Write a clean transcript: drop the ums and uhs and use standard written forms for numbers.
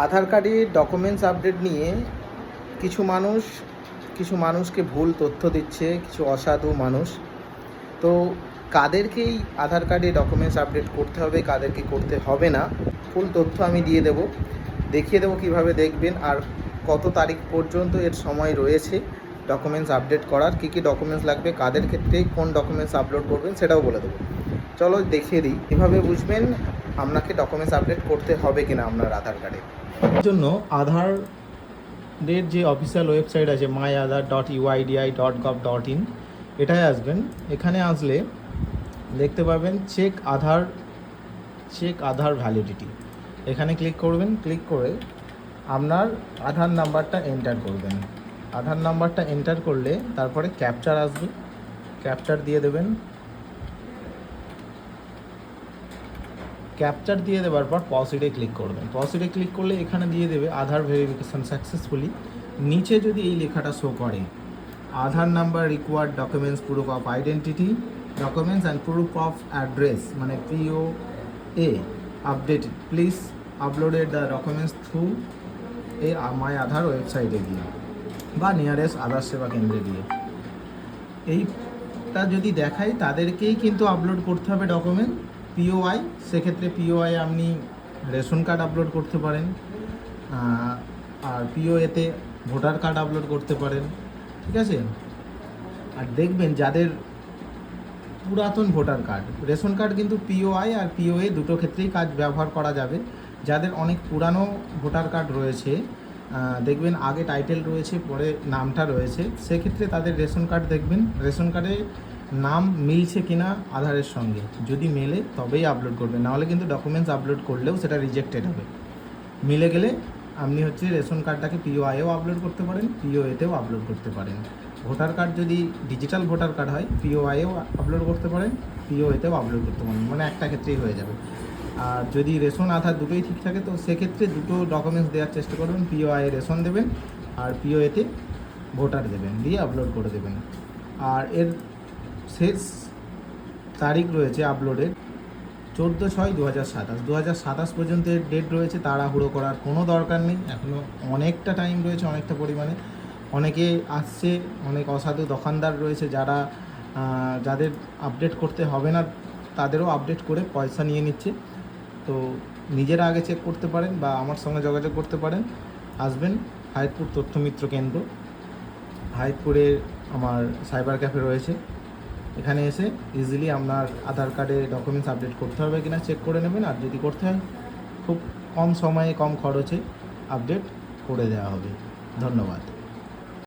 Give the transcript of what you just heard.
আধার কার্ডের documents update নিয়ে কিছু মানুষকে ভুল তথ্য দিচ্ছে, কিছু অসাধু মানুষ। তো কাদেরকেই আধার কার্ডে ডকুমেন্টস আপডেট করতে হবে, কাদেরকে করতে হবে না, ফুল তথ্য আমি দেখিয়ে দেবো কীভাবে দেখবেন, আর কত তারিখ পর্যন্ত এর সময় রয়েছে ডকুমেন্টস আপডেট করার, কী কী ডকুমেন্টস লাগবে, কাদের ক্ষেত্রে কোন ডকুমেন্টস আপলোড করবেন সেটাও বলে দেবো। চলো দেখিয়ে দিই, এভাবে বুঝবেন আপনাকে ডকুমেন্টস আপডেট করতে হবে কিনা আপনার আধার কার্ডে। এর জন্য আধারের যে অফিসিয়াল ওয়েবসাইট আছে myaadhar.uidi.gov.in, এটায় আসবেন। এখানে আসলে দেখতে পাবেন চেক আধার ভ্যালিডিটি, এখানে ক্লিক করবেন। ক্লিক করে আপনার আধার নাম্বারটা এন্টার করবেন। আধার নাম্বারটা এন্টার করলে তারপরে ক্যাপচার আসবে, ক্যাপচার দিয়ে দেবেন। ক্যাপচার দিয়ে দেওয়ার পর প্রসিডে ক্লিক করবেন। প্রসিডে ক্লিক করলে এখানে দিয়ে দেবে আধার ভেরিফিকেশন সাকসেসফুলি। নিচে যদি এই লেখাটা শো করে Aadhaar number required documents, proof of identity documents and proof of address মানে POA updated, please uploaded the documents through my Aadhaar ওয়েবসাইটে গিয়ে বা নিয়ারেস্ট আধার সেবা কেন্দ্রে গিয়ে। এইটা যদি দেখাই তাদেরকেই কিন্তু আপলোড করতে হবে ডকুমেন্ট। POI, সেক্ষেত্রে POI আপনি রেশন কার্ড আপলোড করতে পারেন, আর POA-তে ভোটার কার্ড আপলোড করতে পারেন, ঠিক আছে। আর দেখবেন যাদের পুরাতন ভোটার কার্ড, রেশন কার্ড কিন্তু POI আর POA দুটো ক্ষেত্রেই কাজ ব্যবহার করা যাবে। যাদের অনেক পুরানো ভোটার কার্ড রয়েছে, দেখবেন আগে টাইটেল রয়েছে পরে নামটা রয়েছে, সেক্ষেত্রে তাদের রেশন কার্ড দেখবেন রেশন কার্ডে নাম মিলছে কিনা আধারের সঙ্গে, যদি মেলে তবেই আপলোড করবেন, নাহলে কিন্তু ডকুমেন্টস আপলোড করলেও সেটা রিজেক্টেড হবে। মিলে গেলে আপনি রেশন কার্ডটাকে POI-এও আপলোড করতে পারেন, POA-তেও আপলোড করতে পারেন। ভোটার কার্ড যদি ডিজিটাল ভোটার কার্ড হয় POI-এও আপলোড করতে পারেন, POA-তেও আপলোড করতে পারেন, মানে একটা ক্ষেত্রেই হয়ে যাবে। আর যদি রেশন আধার দুটোই ঠিক থাকে তো সেক্ষেত্রে দুটো ডকুমেন্টস দেওয়ার চেষ্টা করবেন, POI-এ রেশন দেবেন আর POA-তে ভোটার দেবেন, দিয়ে আপলোড করে দেবেন। আর এর শেষ তারিখ রয়েছে আপলোডের 14/6/2027, 2027 পর্যন্ত ডেট রয়েছে। তাড়াহুড়ো করার কোনো দরকার নেই, এখনও অনেকটা টাইম রয়েছে, অনেকটা পরিমাণে। অনেকে আসছে, অনেক অসাধু দোকানদার রয়েছে যাদের আপডেট করতে হবে না, তাদেরও আপডেট করে পয়সা নিয়ে নিচ্ছে। তো নিজেরা আগে চেক করতে পারেন বা আমার সঙ্গে যোগাযোগ করতে পারেন। আসবেন হাইতপুর তথ্যমিত্র কেন্দ্র, হাইতপুরে আমার সাইবার ক্যাফে রয়েছে, এখানে এসে ইজিলি আপনার আধার কার্ডে ডকুমেন্টস আপডেট করতে হবে কিনা চেক করে নেবেন। আর যদি করতে হয় খুব কম সময়ে কম খরচে আপডেট করে দেওয়া হবে। ধন্যবাদ।